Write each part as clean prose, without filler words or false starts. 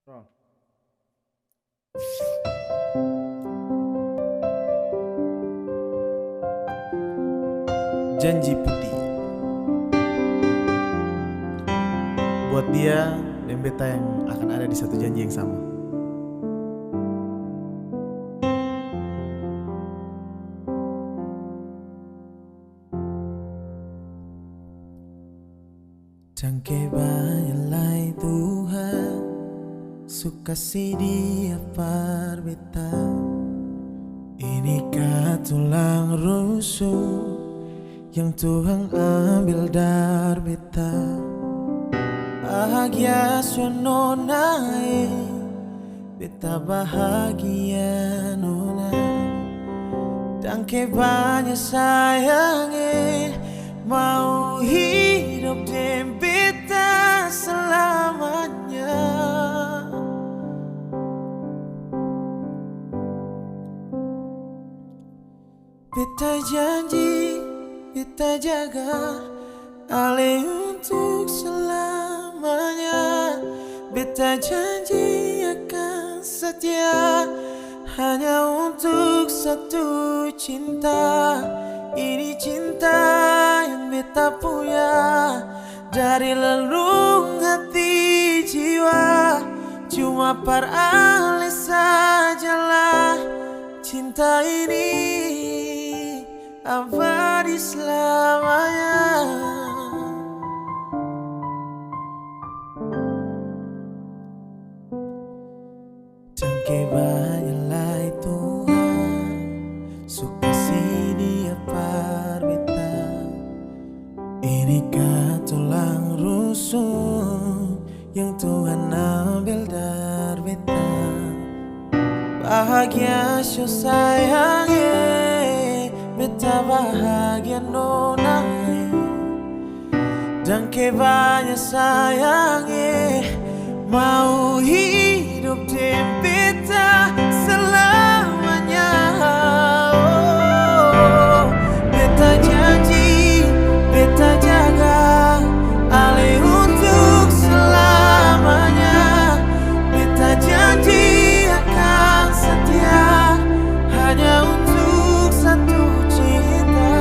Ron. Janji putih buat dia dan beta yang akan ada di satu janji yang sama. Cangke banyak Tuhan suka si dia par beta. Inikah tulang rusuk yang Tuhan ambil dari beta. Bahagia sono naik, beta bahagia nona. Dan banyak sayangnya mau hidup dengan beta selamanya. Beta janji, beta jaga ale untuk selamanya. Beta janji akan setia hanya untuk satu cinta. Ini cinta yang beta punya dari relung hati jiwa. Cuma par ale sajalah cinta ini abadi selamanya. Cangke banyak Tuhan suka si dia par beta. Inikah tulang rusuk yang Tuhan ambil dari beta. Bahagia so sayangnya, beta bahagia nona. Dan banyak sayangnya mau hidup dengan beta selamanya. Oh, beta janji, beta jaga ale untuk selamanya. Beta janji akan setia hanya untuk satu cinta.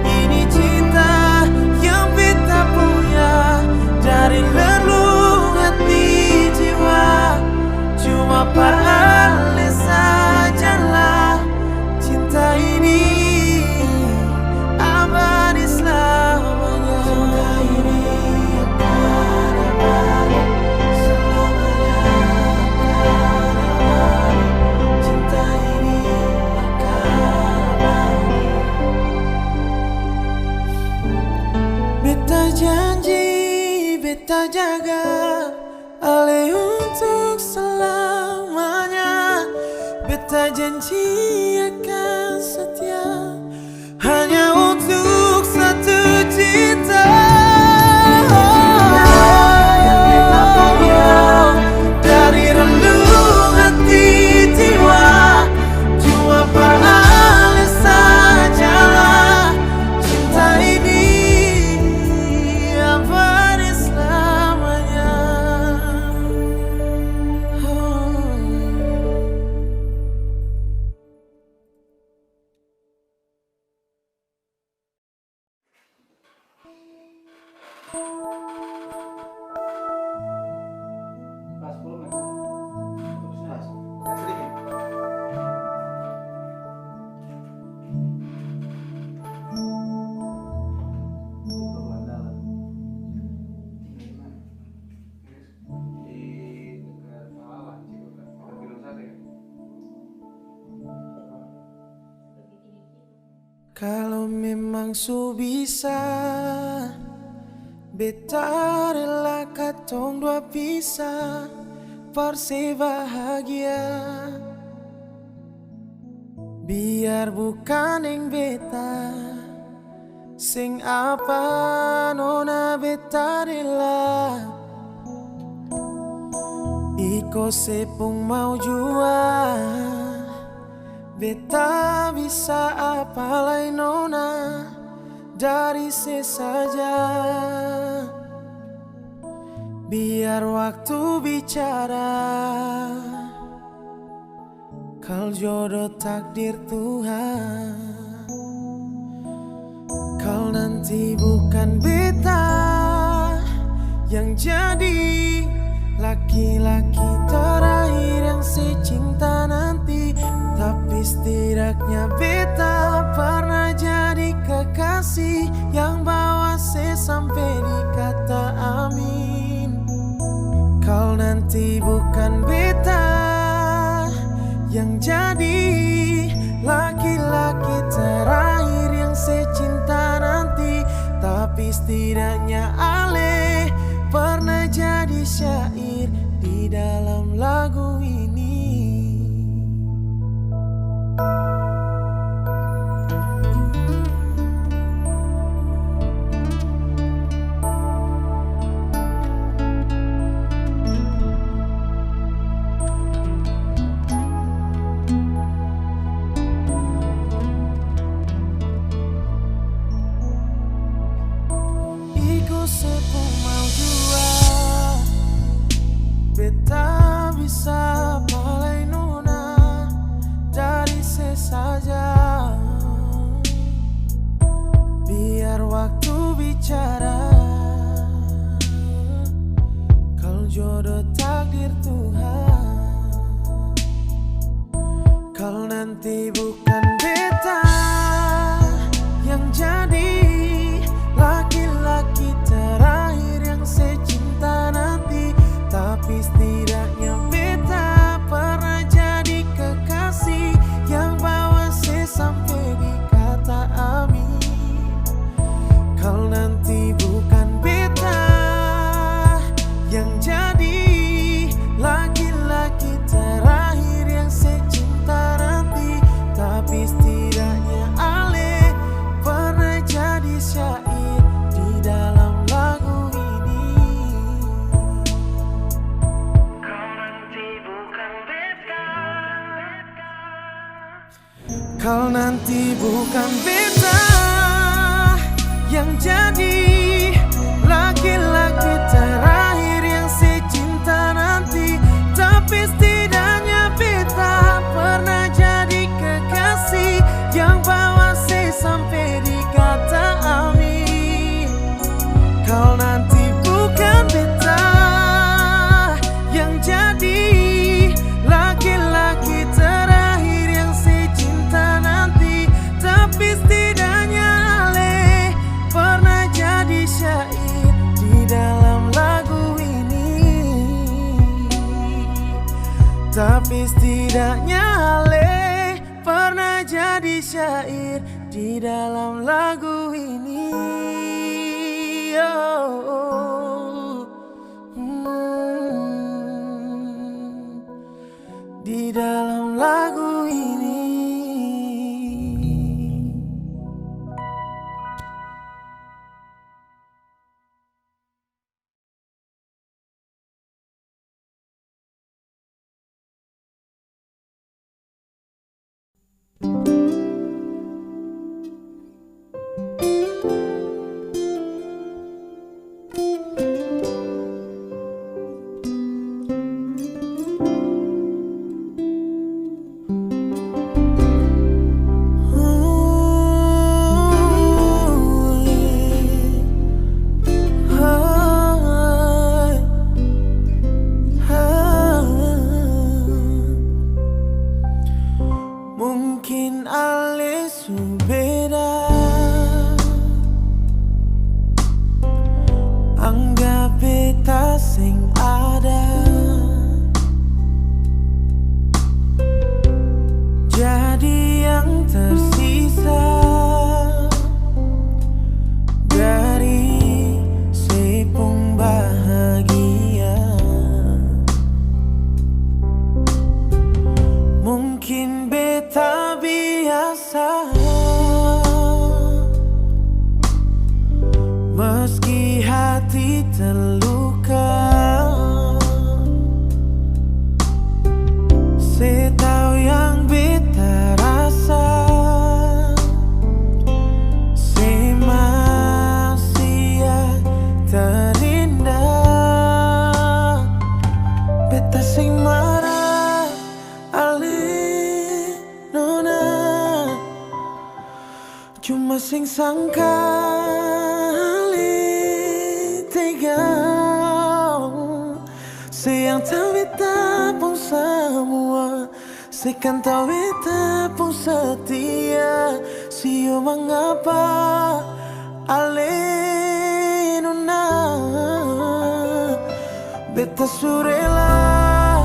Ini cinta yang beta punya dari relung hati jiwa. Cuma par ale sajalah cinta ini abadi selamanya. Cinta ini akan abadi selamanya, akan abadi. Cinta ini akan abadi. Beta janji, beta jaga ale untuk selamanya. Beta janji akan setia hanya untuk satu cinta. Yang beta punya dari relung hati jiwa. Cuma par ale sajalah cinta ini abadi selamanya. Kalau memang su bisa, beta rela katong dua pisah, perse bahagia. Biar bukan yang beta, sing apa nona beta rela. Iko sepung mau jua, beta bisa apa lain nona dari sesaja. Biar waktu bicara, kal jodoh takdir Tuhan. Kal nanti bukan beta yang jadi laki-laki terakhir yang secinta nanti, tapi setidaknya beta pernah jadi kekasih yang bawa saya sampai di kata amin. Kau nanti bukan beta yang jadi laki-laki terakhir yang secinta nanti, tapi setidaknya ale pernah jadi syair di dalam lagu ini. Beta bisa palai nuna dari sesaja. Biar waktu bicara, kalau jodoh takdir Tuhan. Kalau nanti bukan beta yang jadi laki-laki terakhir yang secinta nanti, tapi setidaknya beta pernah jadi kekasih yang bawa saya sampai di kata amin. Kalau nanti bukan beta yang jadi laki-laki terakhir yang secinta nanti, tapi setidaknya ale pernah jadi syair di dalam lagu ini. Kau nanti bukan beta yang jadi laki-laki terakhir yang secinta nanti, tapi setidaknya beta pernah jadi kekasih yang bawa saya sampai di kata amin. Kau nanti bukan beta yang jadi laki-laki terakhir yang secinta nanti, tapi setidaknya ale pernah jadi syair di dalam lagu ini. Tapi setidaknya ale pernah jadi syair di dalam lagu ini. Di dalam lagu ini. Mungkin ale su beda, anggap beta sing ada, jadi yang tersisa dari sepung bahagia. Mungkin beta biasa, meski hati terluka. Saya tahu yang beta rasa, saya masih yang terindah. sing sangkali tega sayang tahu tapong semua sekan tahu tapong setia siyo mengapa alenuna beta surela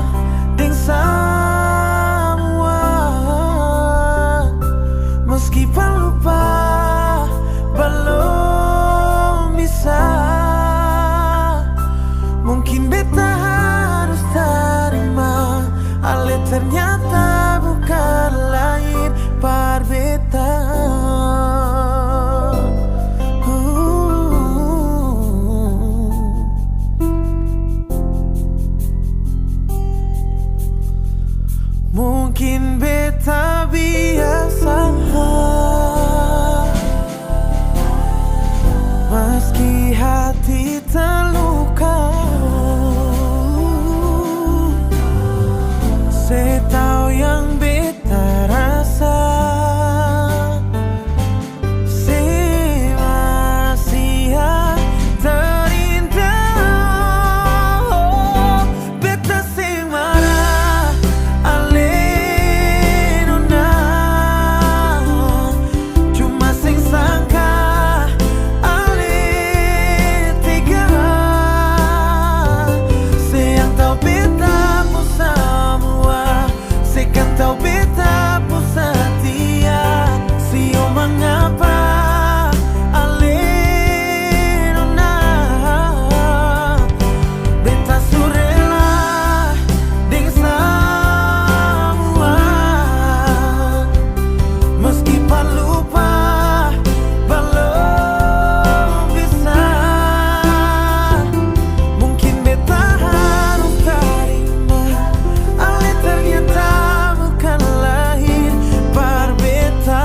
deng semua meski lupa belum bisa mungkin beta harus terima ale ternyata bukan lain par beta. Mungkin beta biasa meski hati terluka saya tahu yang beta rasa saya masih terindah beta sing marah alenuna cuma sing sangka ale tega sayang tahu beta pun semua sekan tahu beta pun setia siyo mengapa alenuna beta surela deng semua meski lupa belum bisa mungkin beta harus terima ale ternyata bukan lahir par beta.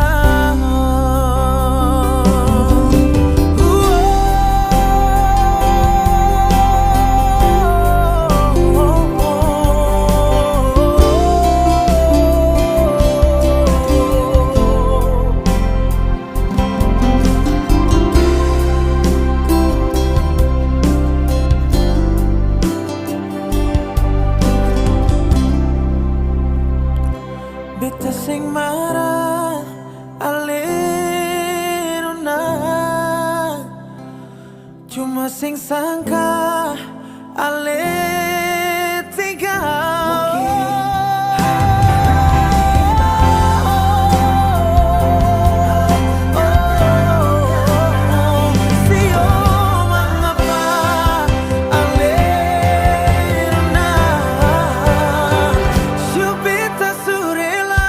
Beta sing marah alenuna cuma sing sangka ale tega siyo mengapa alenuna siyo beta surela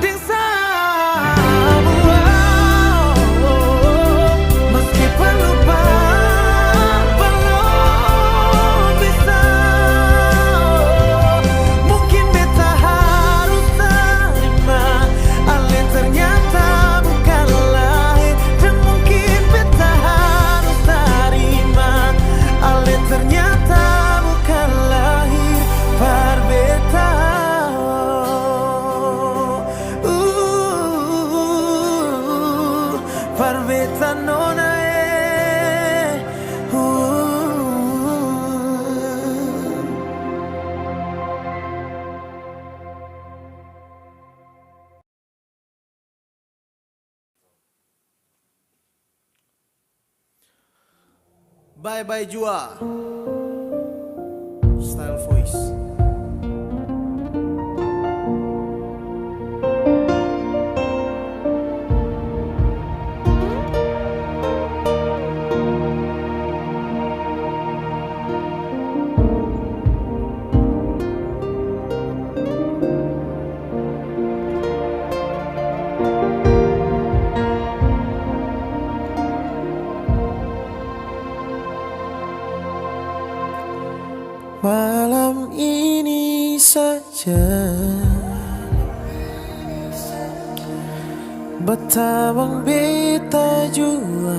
deng semua meski lupa belum bisa mungkin beta harus terima ale ternyata bukan lain dan mungkin beta harus terima ale ternyata bukan lahir par beta. Par beta nona Bye Bye Jua Style Voice. Malam ini saja Betabang beta jua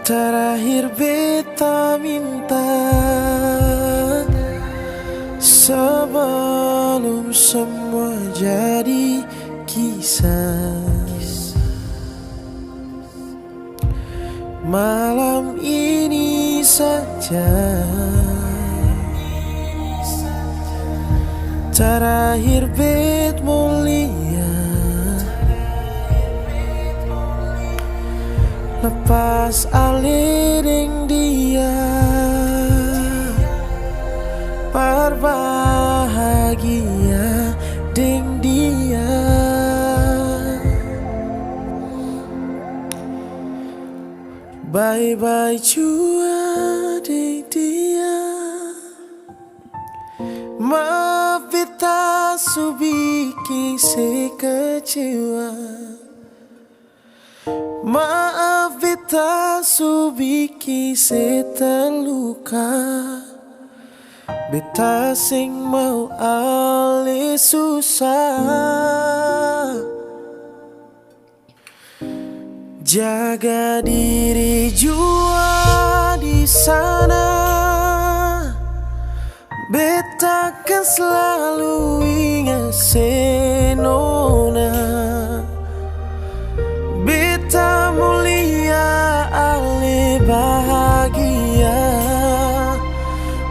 Terakhir beta minta sebelum semua jadi kisah. Malam ini saja terakhir bet mulia, lepas alih deng dia, berbahagia deng dia. Bye-bye jua deng dia, maaf beta su bikin se kecewa, maaf beta su bikin se terluka. Beta sing mau alih susah. Jaga diri jua di sana, beta kan selalu ingat senona. Beta mulia ale bahagia,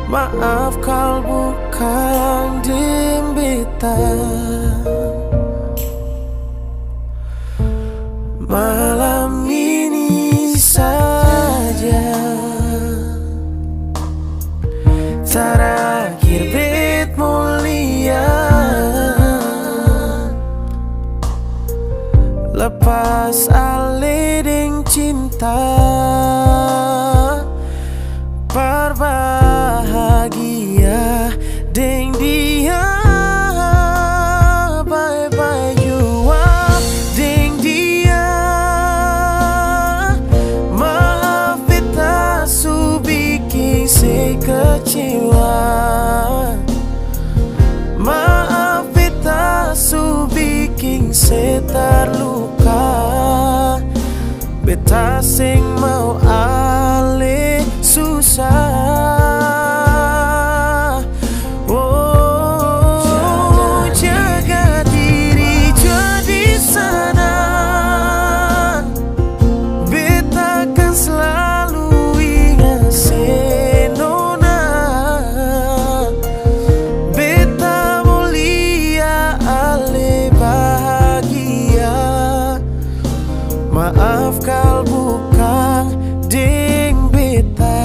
maaf kalau bukan dem beta. Malam ini saja terakhir bet mulia, lepas alih deng cinta, berbahagia deng dia. Bye-bye jua deng dia, maaf beta su bikin se kecewa, maaf beta su bikin se terluka. Beta sing mau alih susah. Oh, jaga diri jadi sana, beta kan selalu ingat senona. Beta mulia ale bahagia, maaf kalau bukan deng beta.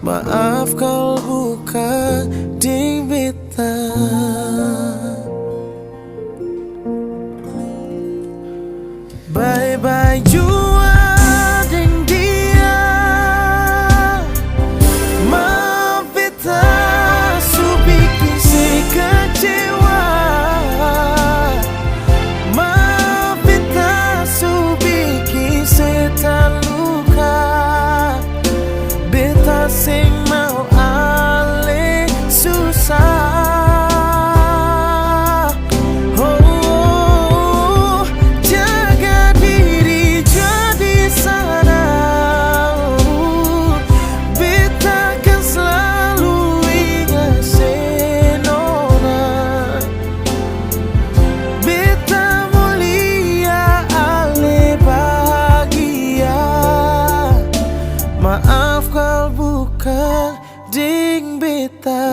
Maaf kalau bukan deng beta. Bye-bye jua deng dia, maaf beta su bikin se kecewa, maaf beta su bikin se terluka. Beta sing mau alih susah. Oh, jaga diri jadi sana, beta kan selalu ingat senona. Beta mulia ale bahagia, maaf kalau bukan deng beta.